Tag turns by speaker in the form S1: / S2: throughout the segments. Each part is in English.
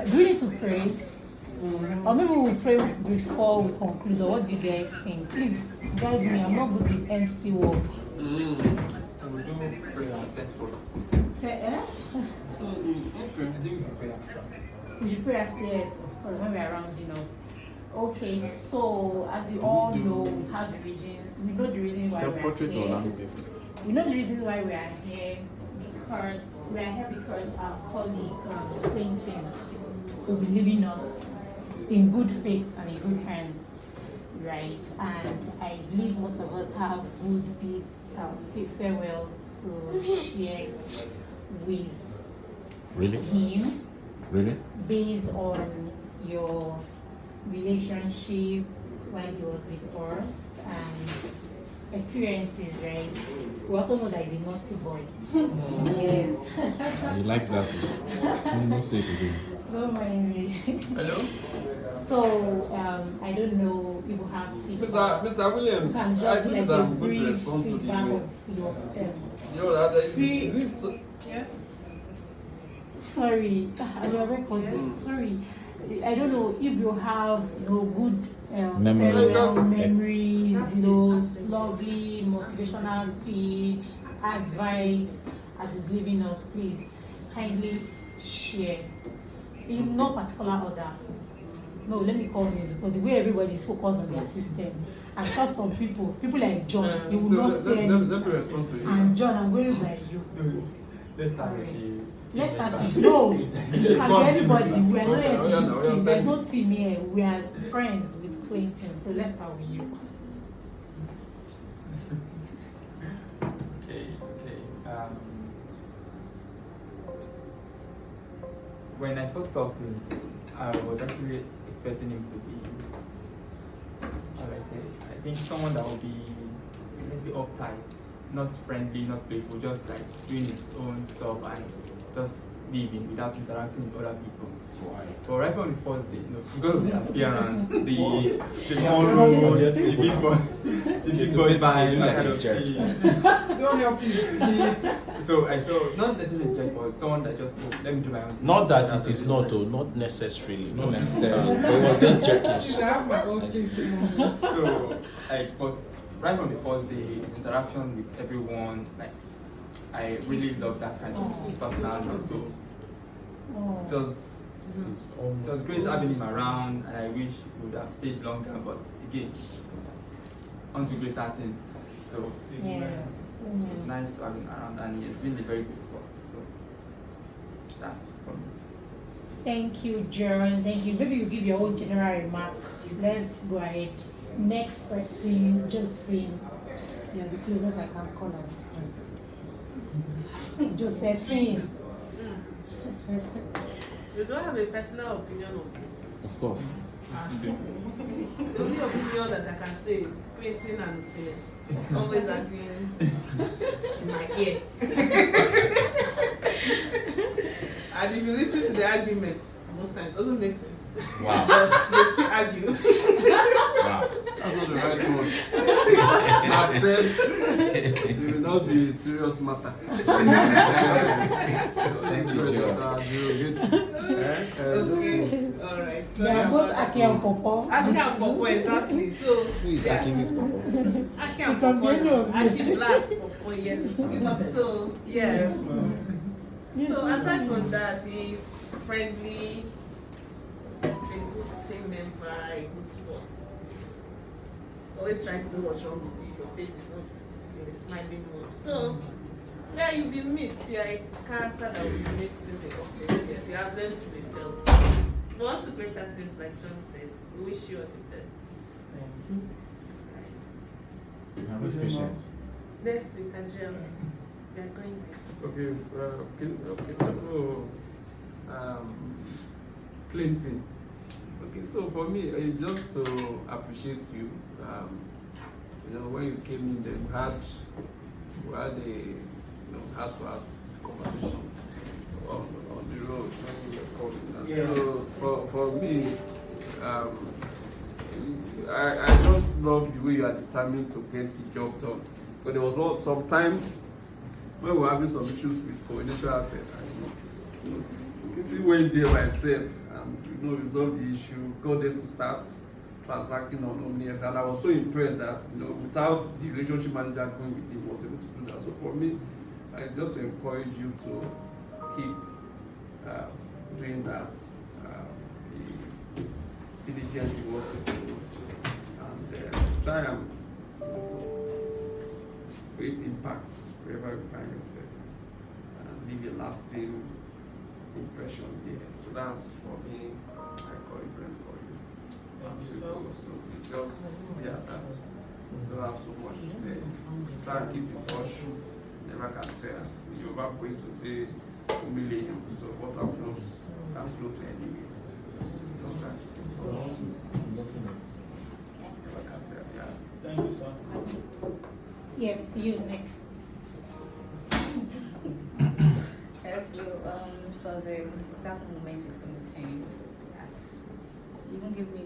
S1: Do we need to pray? Or maybe we'll pray before we conclude, or what do you guys think? Please guide me. I'm not good with MC work.
S2: We do prayer and set forth.
S1: Say, we should pray after, yes, of course, when we are rounding up. Okay, so as we all know, we have the reason. We know the reason why we are here. We know the reason why we are here because we are here because our colleague Clinton will be leaving us in good faith and in good hands, right? And I believe most of us have good bits, farewells to share with him.
S3: Really?
S1: Based on your relationship when he was with us and experiences, right? We also know that he's a naughty boy. Yes.
S3: He likes that too. Don't say it again.
S1: Don't mind me.
S2: Hello?
S1: So, I don't know if you have feedback.
S2: Mr. Williams,
S1: You can
S2: I
S1: just
S2: think
S1: like
S2: that
S1: a
S2: I'm going to
S1: brief
S2: respond to the
S1: feedback
S2: email.
S1: of your
S2: You know that is it so?
S4: Yes.
S1: sorry, your record.
S4: Yes.
S1: Sorry, I don't know if you have good
S3: Memories.
S1: farewell memories, lovely motivational speech, advice as he's leaving us. Please kindly share in no particular order. No, let me call music, but the way everybody is focused on their system. And trust some people like John, he will
S2: So
S1: not say
S2: let me
S1: anything.
S2: respond to you.
S1: And John, I'm going by you.
S5: Let's start with the.
S1: Let's start with no. It can be anybody. We are not a team. There's no team here. We are friends with Clinton. So let's start with you.
S5: Okay. When I first saw Clinton, I was actually expecting him to be, how do I say, I think someone that would be, let's say, uptight, not friendly, not playful, just like doing his own stuff and just leaving without interacting with other people. But right from the first day, because of the appearance, the big boy vibe, that kind of thing.
S4: Don't help me.
S5: So I felt not necessarily a jerk, but someone that just let me do my own thing.
S3: Not that it is not, though, not necessarily. Not necessarily. But it was just jerkish.
S4: I have my own thing to do.
S5: So but right from the first day, his interaction with everyone, like I really love that kind of personality. So it was great having him around, and I wish he would have stayed longer. But again, on to greater things. So
S1: Yes.
S5: it's nice to have him around, and he has been a very good sport. So that's for me.
S1: Thank you, Jaron. Thank you. Maybe you give your own general remark. Let's go ahead. Next person, Josephine. You're the closest I can call on this person. Josephine.
S4: You don't have a personal opinion on me.
S3: Of course.
S4: The only opinion that I can say is Clinton and Hussein always agreeing in my ear. And if you listen to the argument, most times it doesn't make sense.
S3: Wow.
S4: But they still argue.
S3: Wow.
S2: That's not the right word. I've said it will not be a serious matter.
S3: Thank you, Joe.
S4: Okay, alright.
S1: They are both Aki and Popo.
S4: Aki and Popo, exactly. So,
S3: Who is Aki Miss Papa?
S4: Aki and
S1: It can be any
S4: Popo.
S1: of
S4: Aki is black, Popo yellow. So, yes. So, aside from that, he's friendly, he's a good team member, a good sport. Always trying to know what's wrong with you. Your face is not in a smiling mood. So, yeah, you'll be missed. You're a character that will be missed in the office. Yes, your absence will be felt. We want to greater things, like John said. We wish you all the best.
S5: Thank you.
S4: Right.
S3: Have this patience.
S4: Next, Mr. John. We are going there.
S2: Okay. So, Clinton. Okay, so for me, it's just to appreciate you. When you came in, then we had had to have conversation on the road when we were coming.
S5: Yeah.
S2: So for me, I just love the way you are determined to get the job done. But there was some time when we were having some issues with coordination asset. He went there by himself and resolve the issue, got them to start transacting on OmniX, and I was so impressed that without the relationship manager going with him, was able to do that. So for me, I just to encourage you to keep doing that, be diligent in what you do, and try and create impact wherever you find yourself, and leave a lasting impression there. So that's for me my encouragement for you. As you go. So it's just that's don't have so much to say. Try and keep the push, never can tell. You're about going to say million, so water flows can flow to anywhere. Just try and keep the push. Never can tell, yeah.
S3: Thank you, sir.
S1: Yes, you next.
S6: Yes, so it was a wonderful moment with Clinton. Yes, you don't give me.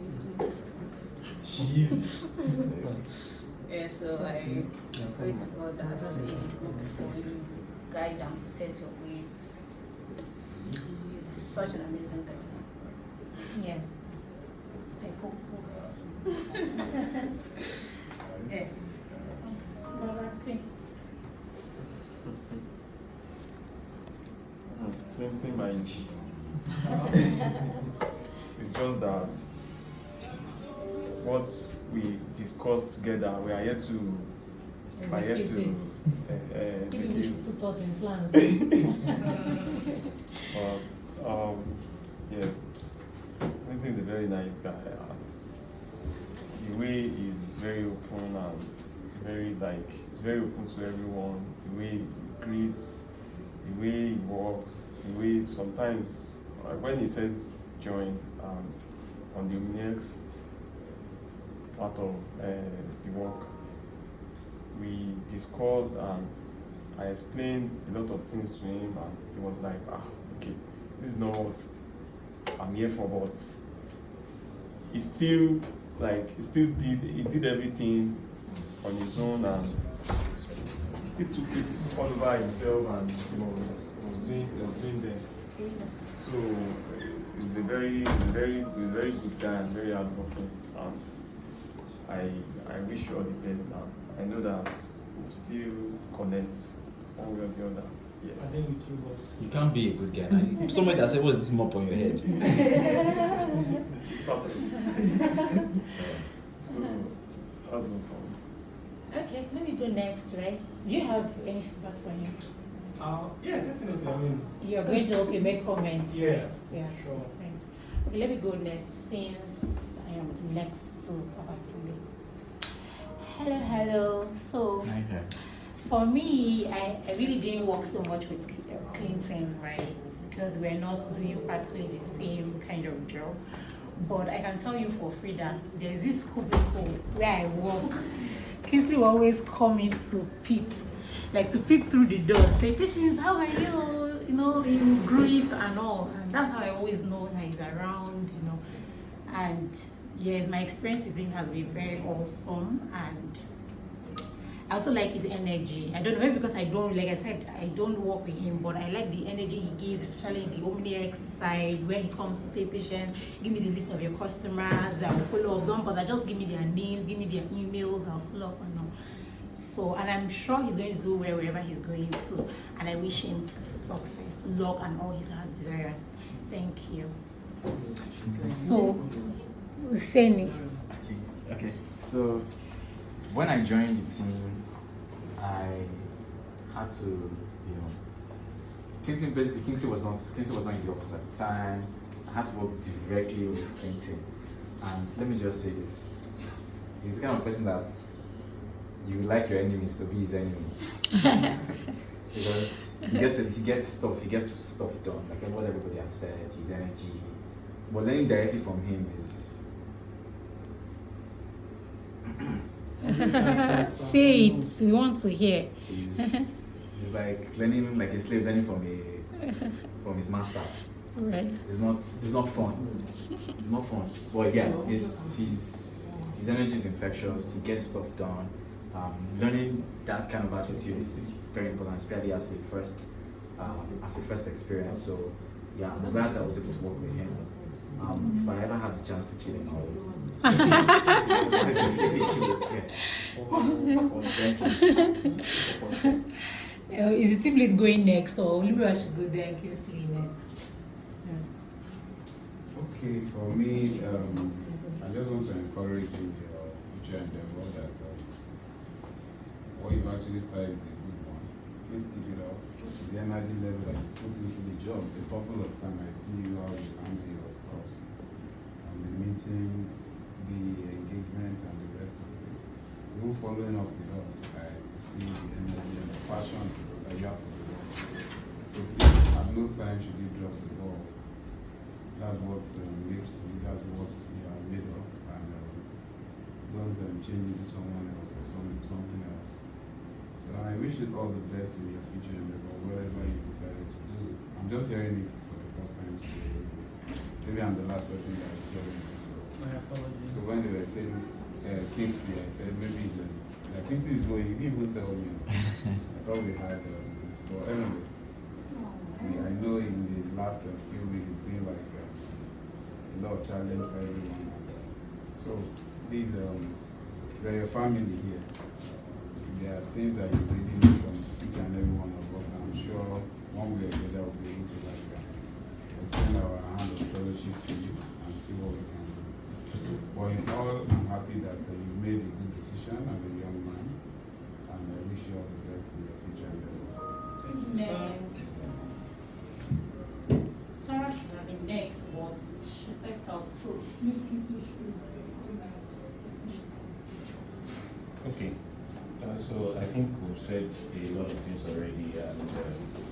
S3: She's.
S6: Yeah, so I pray to God that He go before you, guide and protect your ways. He's such an amazing person.
S1: Yeah.
S6: I hope. Yeah.
S7: Plenty my G. It's just that what we discussed together, we are yet to
S1: Execute it. Maybe we should
S7: execute.
S1: put us in plans.
S7: But yeah, Clinton is a very nice guy, and the way he's very open and very open to everyone. The way he greets, the way he walks, the way sometimes when he first joined on the OmniX part of the work, we discussed and I explained a lot of things to him, and he was like, okay, this is not what I'm here for, but he did everything on his own, and he still took it all over himself, and was doing them. So he's a very good guy and very hardworking, and I wish you all the best, and I know that we'll still connect one way or the other. Yeah.
S3: I think with you was.
S8: You can't be a good guy. Now. Somebody that said, "What's this mop on your head?"
S7: It's part of it. So that's no problem.
S1: Okay, let me go next, right? Do you have any feedback for him?
S3: Yeah, definitely. I mean,
S1: You're going to make comments.
S3: yeah,
S1: Yeah,
S3: sure.
S1: that's fine. Okay, let me go next since I am next to Babatunde. Hello. So for me, I really didn't work so much with Clinton, right? Because we're not doing practically the same kind of job. But I can tell you for free that there's this cubicle where I work. Kingsley will always come in to peep through the door, say, "Patience, how are you?" He will greet and all. And that's how I always know that he's around, And yes, my experience with him has been very awesome, and I also like his energy. I don't know, maybe because I don't work with him, but I like the energy he gives, especially in the OmniX side, where he comes to say, "Patient, give me the list of your customers, I will follow up. Don't bother, just give me their names, give me their emails, I'll follow up and all." So, and I'm sure he's going to do well wherever he's going to, and I wish him success, luck, and all his heart desires. Thank you. So, Useni.
S8: Okay. So when I joined the team, I had to, Kingsley was not in the office at the time. I had to work directly with Clinton. And let me just say this. He's the kind of person that you like your enemies to be his enemy. Because he gets stuff done, like what everybody has said, his energy. But learning directly from him is
S1: Say it, we want to hear.
S8: He's like learning like a slave learning from his master.
S1: Right.
S8: It's not fun. It's not fun. But yeah, his energy is infectious. He gets stuff done. Learning that kind of attitude is very important, especially as a first experience. So yeah, I'm glad that I was able to work with him. If I ever have the chance to kill him, I will definitely kill him. Yes.
S1: Is the team lead going next, or Olivia should go there and Kingsley next?
S9: Okay, for me, I just want to encourage you in your future endeavor that what you've actually started is a good one. Please keep it up. The energy level that you put into the job. A couple of times I see you how you handle your stuff, and the meetings, the engagement, and the rest of it. You following up with us, I see the energy and the passion that you have for the work. So please, at no time should you drop the ball. That's what makes you, that's what you are made of, and don't change into someone else or something else. So I wish you all the best in your future endeavor, whatever you decided to do. I'm just hearing it for the first time today. Maybe I'm the last person that is hearing it.
S5: My apologies.
S9: So when they were saying Kingsley, I said maybe Kingsley is going. He didn't even tell me. I thought we had this. But anyway, I know in the last few weeks it's been like a lot of challenge for everyone. So please, we're your family here. There are things that you really need from each and every one of us. I'm sure one way or the other we'll be able to extend our hand of fellowship to you and see what we can do. But in all, I'm happy that you made a good decision as a young man, and I wish you all the best in your future endeavor.
S5: Thank you, sir.
S1: Sarah should have been next, but she stepped out, so maybe Kingsley should go next.
S3: Okay. So I think we've said a lot of things already, and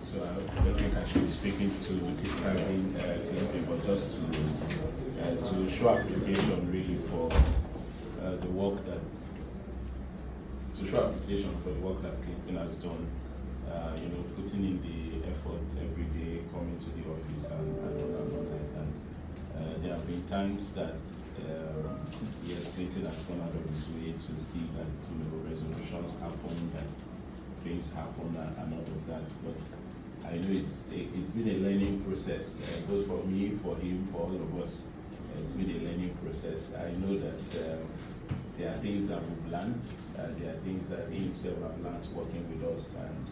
S3: so I don't think I should be speaking to describing Clinton, but just to show appreciation really for the work that Clinton has done. Putting in the effort every day, coming to the office and all like that. There have been times that yes, Clinton has gone out of his way to see that resolutions happen, that things happen, and all of that. But I know it's been a learning process, both for me, for him, for all of us. It's been a learning process. I know that there are things that we've learned, there are things that he himself have learned working with us, and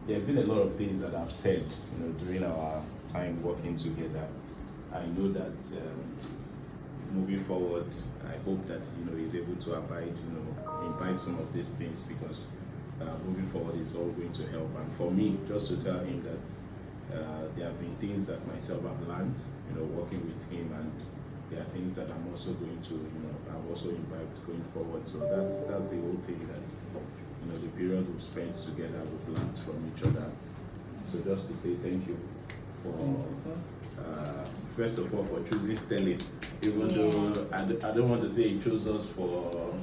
S3: there have been a lot of things that I've said, during our time working together. I know that moving forward, I hope that he's able to imbibe some of these things, because moving forward is all going to help. And for me, just to tell him that there have been things that myself have learned, working with him, and there are things that I'm also going to, I've also imbibed going forward. So that's the whole thing, that the period we've spent together, we've learned from each other. So just to say thank you for. First of all, for choosing Sterling, even though I don't want to say he chose us for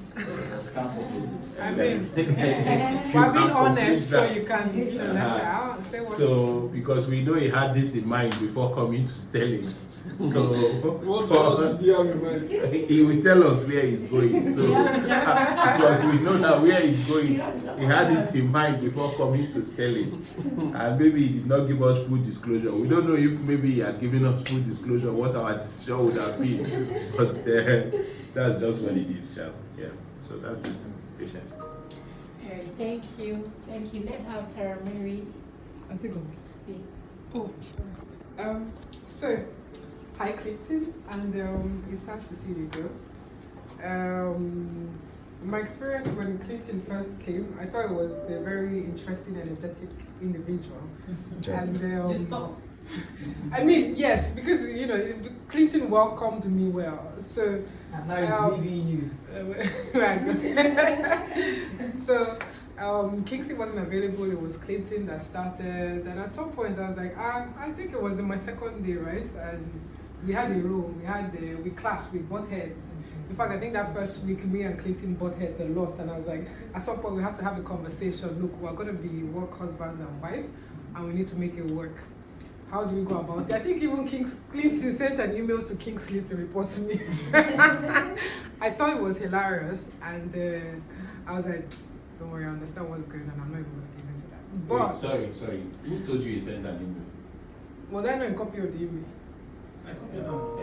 S3: scam purposes.
S10: I mean, we're being honest, so you can, that's how say what.
S3: So, because we know he had this in mind before coming to Sterling. So,
S2: What did you have in mind?
S3: he will tell us where he's going. So, because we know that where he's going, he had it in mind before coming to Sterling. And maybe he did not give us full disclosure. We don't know if maybe he had given us full disclosure what our decision would have been. But that's just what it is, yeah. So that's it. Patience.
S1: Alright, thank you. Let's have Tara Mary.
S10: How's it going?
S1: Yes.
S10: Oh, sorry. So, hi Clinton, and it's sad to see you go. My experience when Clinton first came, I thought it was a very interesting, energetic individual. And I mean, yes, because Clinton welcomed me well. So
S11: and now he's leaving you.
S10: So Kingsley wasn't available. It was Clinton that started, and at some point I was like, I think it was in my second day, right? And we had a room. We clashed. We butt heads. In fact, I think that first week, me and Clinton butt heads a lot, and I was like, at some point we have to have a conversation. Look, we're gonna be work husband and wife, and we need to make it work. How do we go about it? I think even Clinton sent an email to Kingsley to report to me. I thought it was hilarious, and I was like, don't worry, I understand what's going on. I'm not even going to get into that. But
S3: wait, sorry. Who told you he sent an email?
S10: Was I not in copy of the email?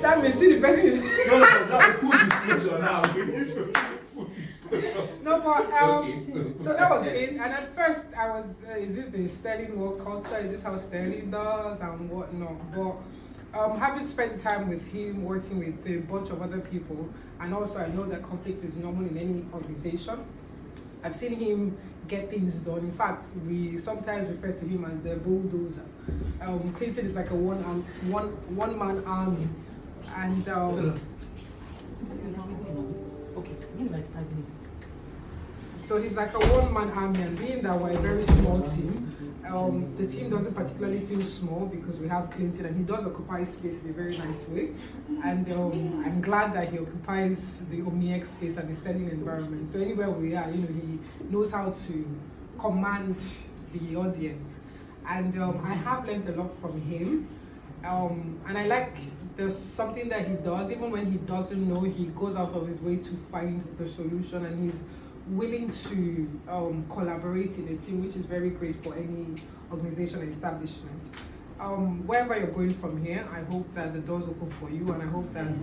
S10: That means see the person is.
S3: No, that's full disclosure now. We need to full disclosure.
S10: No, but
S3: Okay,
S10: so that was it. And at first I was, is this the Sterling work culture? Is this how Sterling does and whatnot? But having spent time with him, working with a bunch of other people, and also I know that conflict is normal in any organization. I've seen him get things done. In fact, we sometimes refer to him as the bulldozer. Clinton is like a one-man army, and
S1: Okay, give me like 5 minutes.
S10: so he's like a one-man army, and being that we're a very small team, the team doesn't particularly feel small because we have Clinton, and he does occupy space in a very nice way. And I'm glad that he occupies the OmniX space and the Sterling environment. So anywhere we are, he knows how to command the audience. And I have learned a lot from him. And I like there's something that he does, even when he doesn't know, he goes out of his way to find the solution, and he's willing to collaborate in a team, which is very great for any organization or establishment. Wherever you're going from here, I hope that the doors open for you, and I hope that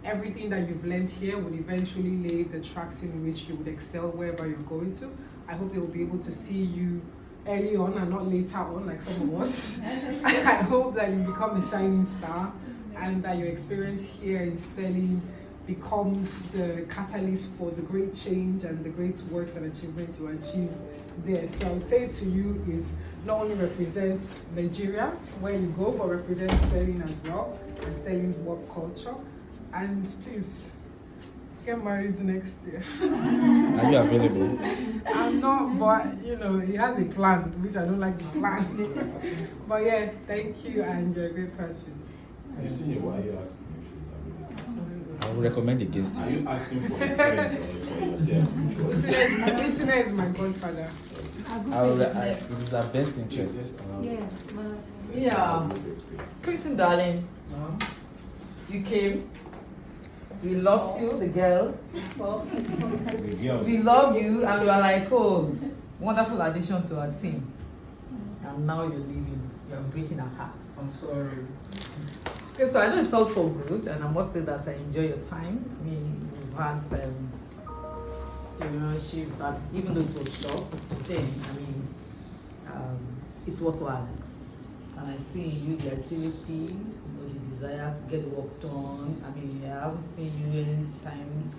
S10: everything that you've learned here would eventually lay the tracks in which you would excel wherever you're going to. I hope they will be able to see you early on and not later on like some of us. I hope that you become a shining star, and that your experience here in Sterling becomes the catalyst for the great change and the great works and achievements you achieve there. So I would say to you is not only represents Nigeria where you go, but represents Sterling as well, and Sterling's work culture. And please get married next year.
S8: Are you available?
S10: I'm not, but he has a plan, which I don't like the plan. But yeah, thank you, and you're a great person.
S3: I see why you asking if she's available.
S8: I would recommend against
S3: Are
S8: it.
S3: you asking for a friend or for yourself?
S10: Listener is my godfather.
S8: It is our best interest.
S1: Yes,
S12: Yeah. Clinton, darling, you came. We loved you, the girls.
S3: The girls.
S12: We love you, and we were like, oh, wonderful addition to our team. And now you're leaving. You're breaking our hearts.
S11: I'm sorry.
S12: Okay, so I know it's all for good, and I must say that I enjoy your time. I mean, we've had a relationship that, even though it was short, then, it's worthwhile. And I see in you the agility, the desire to get the work done. I haven't seen you any time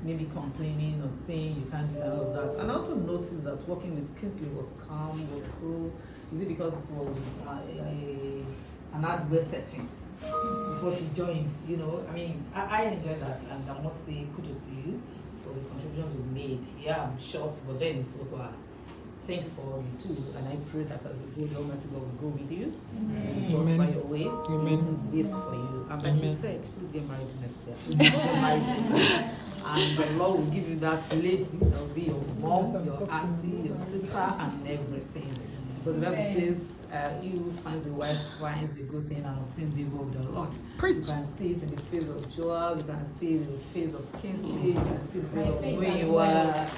S12: maybe complaining or saying you can't do all of that. And I also noticed that working with Kingsley was calm, was cool. Is it because it was an hardware setting before she joined? I enjoyed that, and I must say kudos to you for the contributions you've made. Yeah, I'm short, but then it's worthwhile. Thank you for all you do, and I pray that as you go, the Almighty God will go with you, prosper your ways, and this for you. And like you said, please get married next year. Please get married. And the Lord will give you that lady that will be your mom, your auntie, your sister, and everything. Because the Bible says, he who finds a wife finds a good thing and obtains favor of the Lord. You can see it in the face of Joel, you can see it in the face of Kingsley, you can see the face of where you are.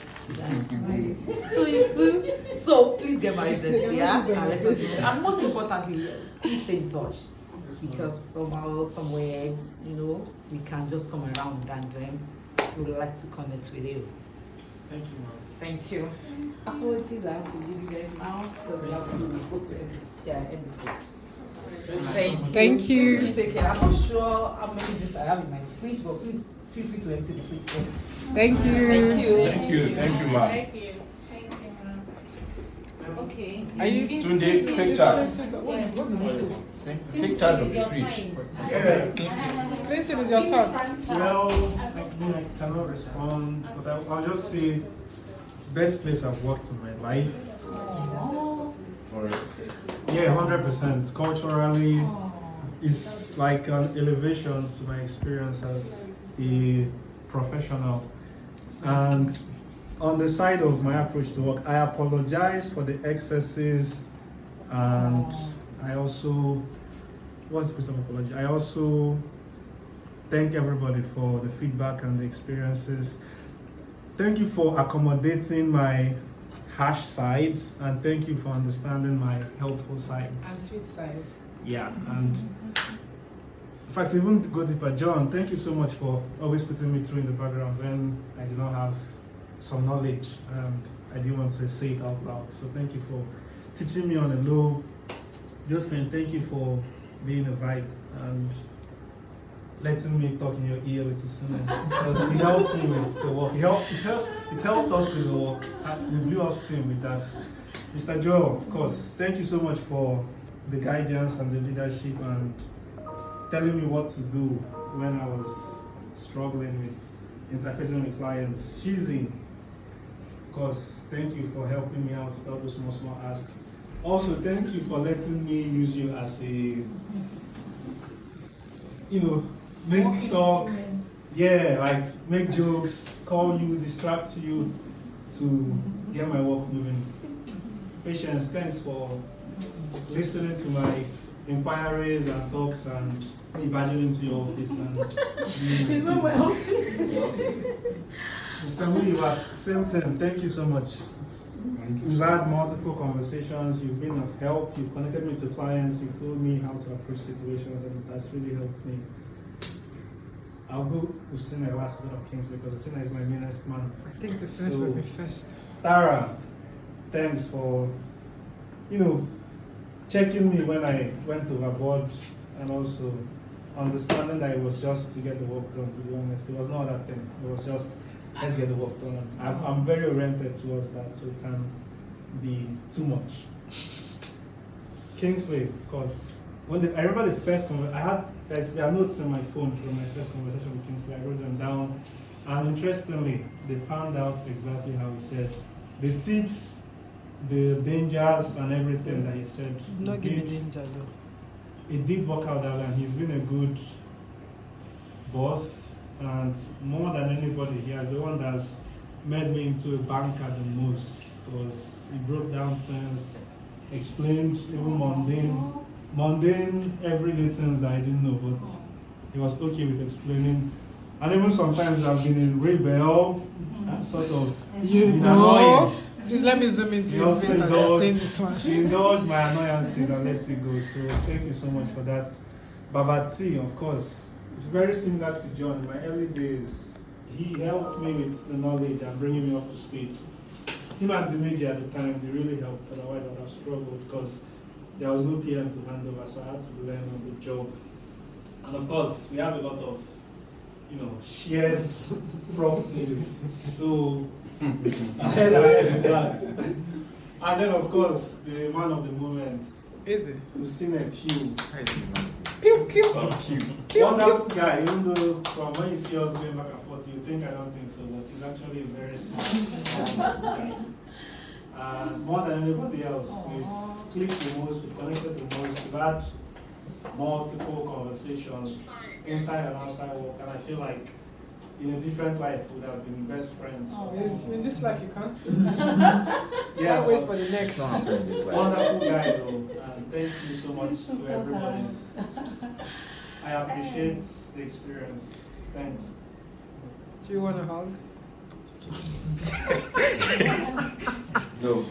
S12: So please get married this year, and most importantly, please stay in touch, because somehow, somewhere, we can just come around, and we would like to connect with you.
S11: Thank you, ma'am.
S12: Thank you. Apologies, I have to leave you guys now because we have to go to episodes.
S10: Thank you.
S12: Please take care. I'm not sure how many drinks I have in my fridge, but please feel free to empty the fridge.
S10: Thank you.
S12: Thank you.
S3: Thank you, ma'am.
S4: Thank you, ma'am.
S1: Okay.
S10: Are you
S3: Tunde, take charge. Take charge of the fridge.
S10: Clinton, is your turn.
S11: Well, I cannot respond, but I'll just say best place I've worked in my life. Yeah, 100%. Culturally, it's like an elevation to my experience as a professional. And on the side of my approach to work, I apologize for the excesses, and I also, what's the question of apology? I also thank everybody for the feedback and the experiences. Thank you for accommodating my harsh sides, and thank you for understanding my helpful sides.
S10: And sweet side.
S11: Yeah, and fact, even to go deeper, John, thank you so much for always putting me through in the background when I did not have some knowledge and I didn't want to say it out loud. So thank you for teaching me on a low. Josephine, thank you for being a vibe and letting me talk in your ear with Usine, because it helped me with the work. It helped us with the work. We blew off steam with that. Mr. Joel, of course, thank you so much for the guidance and the leadership and telling me what to do when I was struggling with interfacing with clients. Shizzy, of course, thank you for helping me out with all those small asks. Also, thank you for letting me use you as a, make talk, like make jokes, call you, distract you to get my work moving. Patience, thanks for listening to my inquiries and talks and me badgering into your office and
S1: It's not my office.
S11: Mr. Muyiwa, same thing. Thank you so much. We've had multiple conversations. You've been of help. You've connected me to clients. You've told me how to approach situations, and that's really helped me. I'll go to Usine last instead of Kings because Usine is my meanest man.
S10: I think the sense will be first.
S11: Tara, thanks for, checking me when I went overboard and also understanding that it was just to get the work done, to be honest. It was not that thing. It was just, let's get the work done. I'm very oriented towards that, so it can be too much. Kingsley, because I remember the first conversation, there are notes on my phone from my first conversation with Kingsley. I wrote them down, and interestingly, they panned out exactly how he said. The tips, the dangers, and everything that he said.
S10: Not give me danger though.
S11: It did work out that way, and he's been a good boss, and more than anybody, he is the one that's made me into a banker the most, because he broke down things, explained even mundane everyday things that I didn't know, but he was okay with explaining. And even sometimes I've been in rebel and sort of annoying.
S10: Please let me zoom into your face as I say this one.
S11: He indulged my annoyances and let it go. So thank you so much for that. Babati, of course, it's very similar to John. In my early days, he helped me with the knowledge and bringing me up to speed. Him and the media at the time, they really helped. Otherwise, I would have struggled because there was no PM to hand over, so I had to learn on the job. And of course, we have a lot of, shared properties. So I had that. And then, of course, the man of the moment.
S10: Is it?
S11: Usine Q.
S10: Pew, pew.
S11: Wonderful guy, even though from when you see us going back and forth, you think I don't think so, but he's actually a very smart guy. More than anybody else, we've clicked the most, we've connected the most, we've had multiple conversations inside and outside work, and I feel like in a different life we would have been best friends.
S10: In this life you can't.
S11: Yeah,
S10: I'll wait for the next.
S11: Wonderful guy though, and thank you so much to everybody. I appreciate the experience. Thanks.
S10: Do you want a hug?
S8: No.